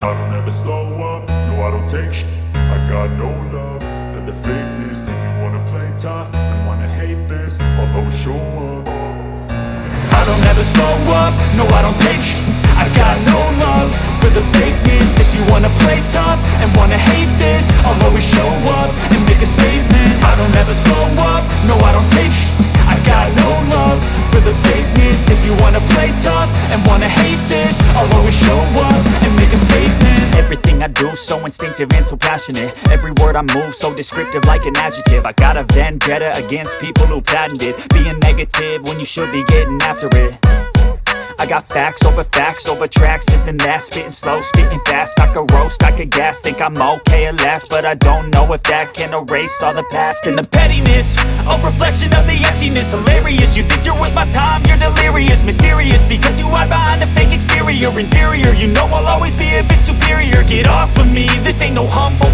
I don't ever slow up, no I don't take shit. I got no love for the fakeness. If you wanna play tough and wanna hate this, I'll always show up. I don't ever slow up, no I don't take shit. I got no love for the fakeness. If you wanna play tough and wanna hate this, I'll always show up and make a statement. I don't ever slow up, no I don't take shit. I got no love for the fakeness. If you wanna play tough and wanna hate this, I'll always show up and make a statement. Everything I do so instinctive and so passionate. Every word I move so descriptive like an adjective. I got a vendetta against people who patented being negative when you should be getting after it. I got facts over tracks, this and that. Spitting slow, spitting fast. I could roast, I could gas. Think I'm okay at last, but I don't know if that can erase all the past. And the pettiness, a reflection of the emptiness. Hilarious, you think you're worth my time, you're delirious. Mysterious, because you hide behind a fake exterior. Inferior, you know I'll always be a bit superior. Get off of me, this ain't no humble